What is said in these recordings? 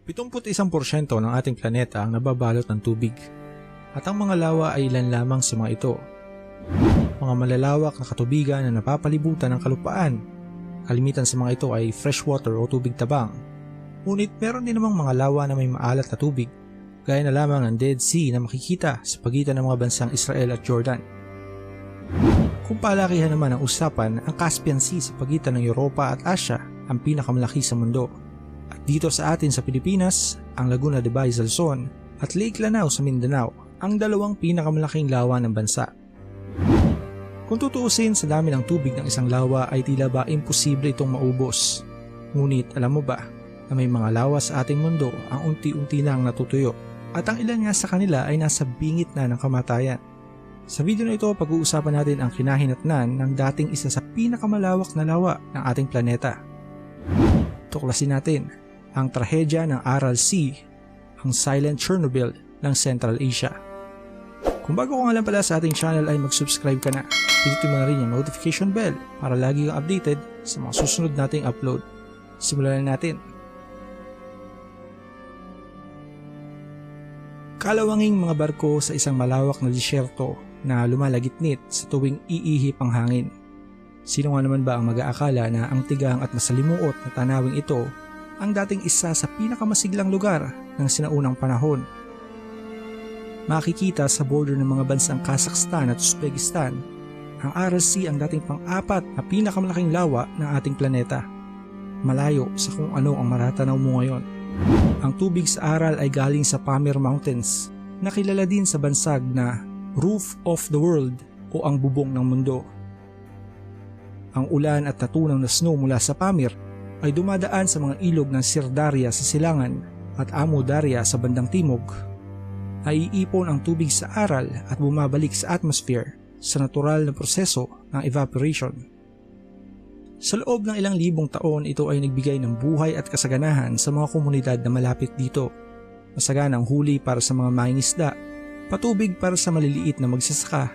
71% ng ating planeta ang nababalot ng tubig at ang mga lawa ay ilan lamang sa mga ito. Mga malalawak na katubigan na napapalibutan ng kalupaan. Kalimitan sa mga ito ay freshwater o tubig tabang. Ngunit meron din namang mga lawa na may maalat na tubig, gaya na lamang ng Dead Sea na makikita sa pagitan ng mga bansang Israel at Jordan. Kung palakihan naman ang usapan, ang Caspian Sea sa pagitan ng Europa at Asia ang pinakamalaki sa mundo. At dito sa atin sa Pilipinas, ang Laguna de Bay sa Luzon at Lake Lanao sa Mindanao ang dalawang pinakamalaking lawa ng bansa. Kung tutuusin, sa dami ng tubig ng isang lawa ay tila ba imposible itong maubos. Ngunit alam mo ba na may mga lawa sa ating mundo ang unti-unti nang natutuyo at ang ilan nga sa kanila ay nasa bingit na ng kamatayan. Sa video na ito, pag-uusapan natin ang kinahinatnan ng dating isa sa pinakamalawak na lawa ng ating planeta. Tuklasin natin ang trahedya ng Aral Sea, ang Silent Chernobyl ng Central Asia. Kung bago ka nga lang pala sa ating channel ay mag-subscribe ka na. Pindutin mo na rin yung notification bell para lagi kang updated sa mga susunod nating upload. Simulan na natin. Kalawanging mga barko sa isang malawak na disyerto na lumalagitnit sa tuwing iihip ang hangin. Sino nga naman ba ang mag-aakala na ang tigang at masalimuot na tanawing ito ang dating isa sa pinakamasiglang lugar ng sinaunang panahon? Makikita sa border ng mga bansang Kazakhstan at Uzbekistan, ang Aral Sea ang dating pang-apat na pinakamalaking lawa ng ating planeta. Malayo sa kung ano ang maratanaw mo ngayon. Ang tubig sa Aral ay galing sa Pamir Mountains, na kilala din sa bansag na Roof of the World o ang bubong ng mundo. Ang ulan at natunaw na snow mula sa Pamir ay dumadaan sa mga ilog ng Sirdarya sa silangan at Amu Darya sa bandang timog. Naiipon ang tubig sa Aral at bumabalik sa atmosphere sa natural na proseso ng evaporation. Sa loob ng ilang libong taon, ito ay nagbigay ng buhay at kasaganahan sa mga komunidad na malapit dito. Masaganang huli para sa mga mangingisda, patubig para sa maliliit na magsasaka,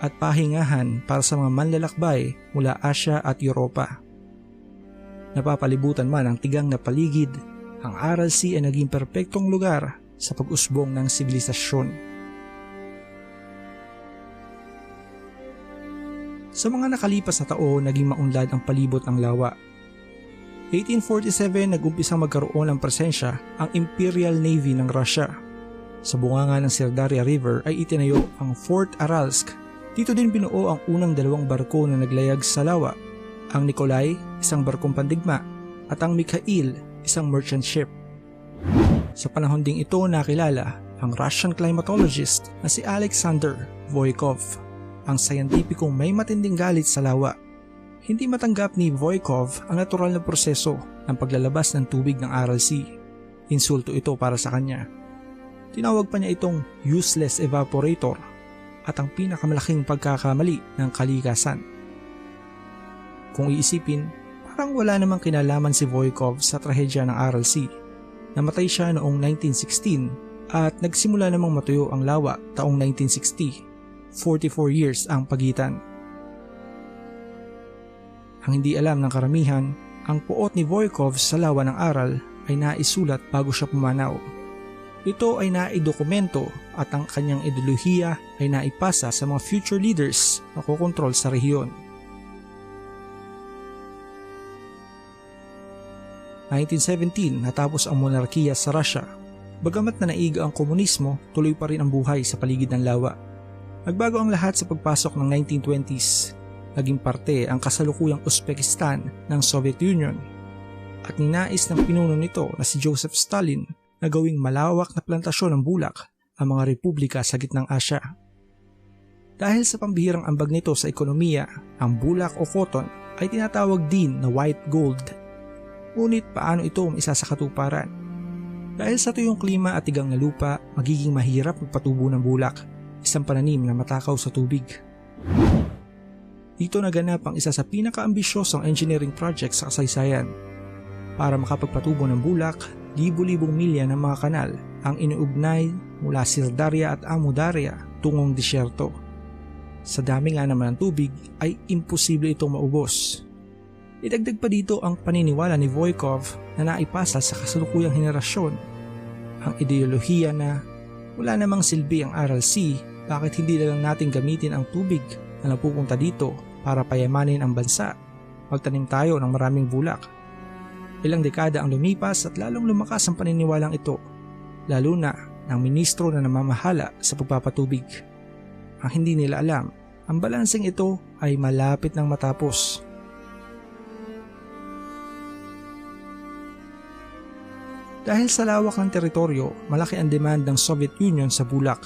at pahingahan para sa mga manlalakbay mula Asia at Europa. Napapalibutan man ang tigang na paligid, ang Aral Sea ay naging perpektong lugar sa pag-usbong ng sibilisasyon. Sa mga nakalipas na taon, naging maunlad ang palibot ng lawa. 1847, nag-umpisang magkaroon ng presensya ang Imperial Navy ng Russia. Sa bunganga ng Sirdarya River ay itinayo ang Fort Aralsk. Dito din binuo ang unang dalawang barko na naglayag sa lawa, ang Nikolai, isang barkong pandigma, at ang Mikhail, isang merchant ship. Sa panahon ding ito nakilala ang Russian climatologist na si Alexander Voykov, ang sayantipikong may matinding galit sa lawa. Hindi matanggap ni Voykov ang natural na proseso ng paglalabas ng tubig ng Aral Sea. Insulto ito para sa kanya. Tinawag pa niya itong useless evaporator at ang pinakamalaking pagkakamali ng kalikasan. Kung iisipin, parang wala namang kinalaman si Voykov sa trahedya ng Aral Sea. Namatay siya noong 1916 at nagsimula namang matuyo ang lawa taong 1960. 44 years ang pagitan. Ang hindi alam ng karamihan, ang puot ni Voykov sa lawa ng Aral ay naisulat bago siya pumanaw. Ito ay naidokumento at ang kanyang ideolohiya ay naipasa sa mga future leaders na kokontrol sa rehiyon. 1917, natapos ang monarkiya sa Russia. Bagamat na naiga ang komunismo, tuloy pa rin ang buhay sa paligid ng lawa. Nagbago ang lahat sa pagpasok ng 1920s. Naging parte ang kasalukuyang Uzbekistan ng Soviet Union. At ninais ng pinuno nito na si Joseph Stalin na gawing malawak na plantasyon ng bulak ang mga republika sa gitnang Asya. Dahil sa pambihirang ambag nito sa ekonomiya, ang bulak o cotton ay tinatawag din na white gold. Ngunit paano ito maisa sa katuparan? Dahil sa tuyong klima at tigang na lupa, magiging mahirap magpatubo ng bulak, isang pananim na matakaw sa tubig. Dito naganap ang isa sa pinaka-ambisyosong engineering project sa kasaysayan. Para makapagpatubo ng bulak, libu-libong milya ng mga kanal ang iniugnay mula Sirdarya at Amu Darya tungong disyerto. Sa dami nga naman ng tubig ay imposible itong maubos. Idagdag pa dito ang paniniwala ni Voykov na naipasa sa kasalukuyang henerasyon. Ang ideolohiya na wala namang silbi ang RLC, bakit hindi na lang natin gamitin ang tubig na napupunta dito para payamanin ang bansa? Magtanim tayo ng maraming bulak. Ilang dekada ang lumipas at lalong lumakas ang paniniwalang ito, lalo na ng ministro na namamahala sa pagpapatubig. Ang hindi nila alam, ang balanseng ito ay malapit nang matapos. Dahil sa lawak ng teritoryo, malaki ang demand ng Soviet Union sa bulak.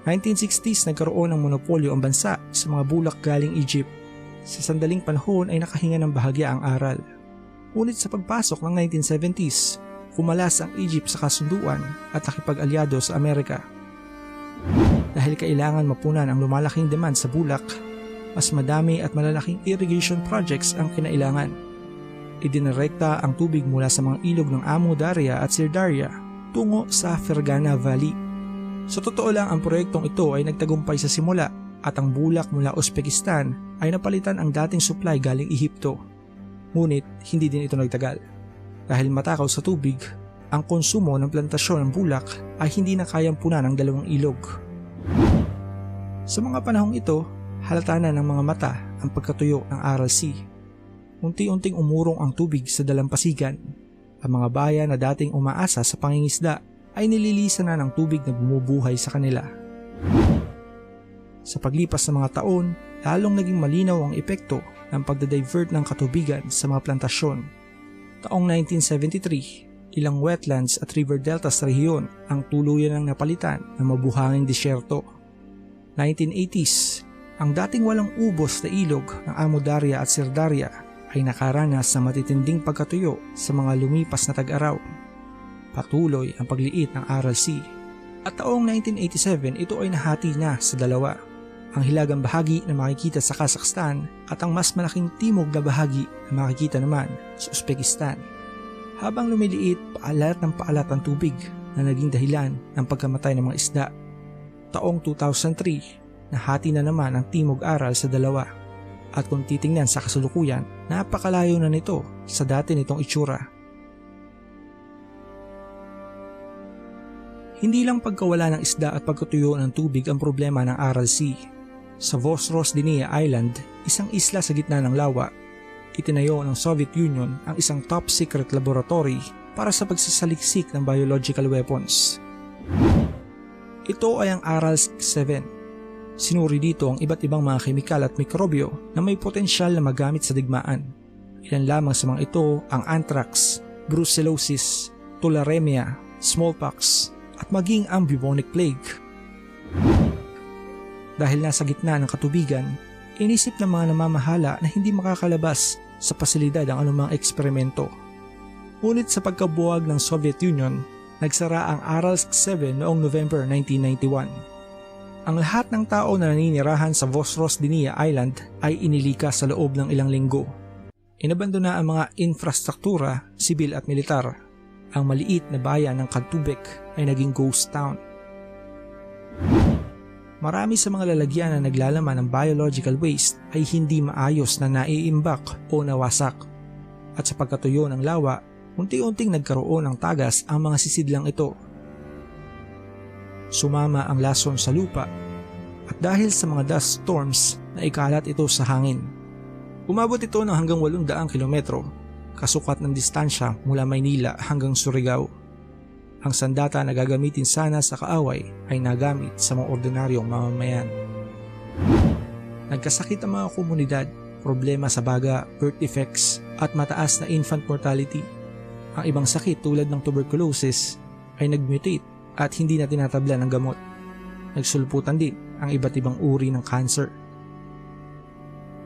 1960s nagkaroon ng monopolyo ang bansa sa mga bulak galing Egypt. Sa sandaling panahon ay nakahinga ng bahagya ang aral. Ngunit sa pagpasok ng 1970s, kumalas ang Egypt sa kasunduan at nakipag-alyado sa Amerika. Dahil kailangan mapunan ang lumalaking demand sa bulak, mas madami at malalaking irrigation projects ang kinailangan. Idinirekta ang tubig mula sa mga ilog ng Amu Darya at Sir Darya tungo sa Fergana Valley. Sa totoo lang, ang proyektong ito ay nagtagumpay sa simula at ang bulak mula Uzbekistan ay napalitan ang dating supply galing Ehipto. Ngunit hindi din ito nagtagal. Dahil matakaw sa tubig, ang konsumo ng plantasyon ng bulak ay hindi na kayang punan ng dalawang ilog. Sa mga panahong ito, halata na ng mga mata ang pagkatuyo ng RLC. Unti-unting umurong ang tubig sa dalampasigan. Ang mga bayan na dating umaasa sa pangingisda ay nililisan na ng tubig na bumubuhay sa kanila. Sa paglipas ng mga taon, lalong naging malinaw ang epekto ng pagdadivert ng katubigan sa mga plantasyon. Taong 1973, ilang wetlands at river deltas sa rehiyon ang tuluyan ng napalitan ng mabuhanging disyerto. 1980s, ang dating walang ubos na ilog ng Amu Darya at Sir Darya ay nakaranas ng matitinding pagkatuyo sa mga lumipas na tag-araw. Patuloy ang pagliit ng RLC at taong 1987 ito ay nahati na sa dalawa. Ang hilagang bahagi na makikita sa Kazakhstan at ang mas malaking timog na bahagi na makikita naman sa Uzbekistan. Habang lumiliit, paalat ang tubig na naging dahilan ng pagkamatay ng mga isda. Taong 2003, nahati na naman ang timog aral sa dalawa. At kung titingnan sa kasulukuyan, napakalayo na nito sa dati nitong itsura. Hindi lang pagkawala ng isda at pagkatuyo ng tubig ang problema ng Aral Sea. Sa Vosroshdeniya Island, isang isla sa gitna ng lawa, itinayo ng Soviet Union ang isang top-secret laboratory para sa pagsasaliksik ng biological weapons. Ito ay ang Aralsk-7. Sinuri dito ang iba't ibang mga kemikal at mikrobyo na may potensyal na magamit sa digmaan. Ilan lamang sa mga ito ang anthrax, brucellosis, tularemia, smallpox, at maging ang bubonic plague. Dahil nasa gitna ng katubigan, inisip ng mga namamahala na hindi makakalabas sa pasilidad ang anumang eksperimento. Ngunit sa pagkabuwag ng Soviet Union, nagsara ang Aralsk-7 noong November 1991. Ang lahat ng tao na naninirahan sa Vosroshdeniya Island ay inilikas sa loob ng ilang linggo. Inabandona ang mga infrastruktura, sibil at militar. Ang maliit na bayan ng Kadtubek ay naging ghost town. Marami sa mga lalagyan na naglalaman ng biological waste ay hindi maayos na naiimbak o nawasak. At sa pagkatuyo ng lawa, unti-unting nagkaroon ng tagas ang mga sisidlang ito. Sumama ang lason sa lupa at dahil sa mga dust storms na ikalat ito sa hangin. Umabot ito ng hanggang 800 kilometro. Kasukat ng distansya mula Maynila hanggang Surigao. Ang sandata na gagamitin sana sa kaaway ay nagamit sa mga ordinaryong mamamayan. Nagkasakit ang mga komunidad, problema sa baga, birth defects at mataas na infant mortality. Ang ibang sakit tulad ng tuberculosis ay nagmutate at hindi na tinatablan ng gamot. Nagsulputan din ang iba't ibang uri ng cancer.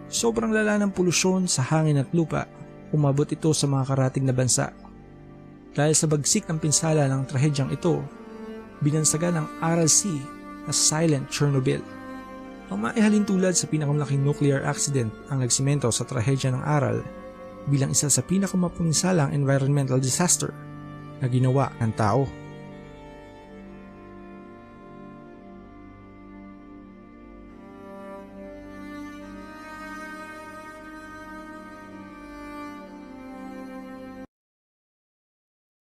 Sobrang lala ng polusyon sa hangin at lupa. Umabot ito sa mga karatig na bansa. Dahil sa bagsik ng pinsala ng trahedyang ito, binansagan ng Aral Sea na Silent Chernobyl. Ang maihalin tulad sa pinakamalaking nuclear accident ang nagsimento sa trahedya ng Aral bilang isa sa pinakamapuninsalang environmental disaster na ginawa ng tao.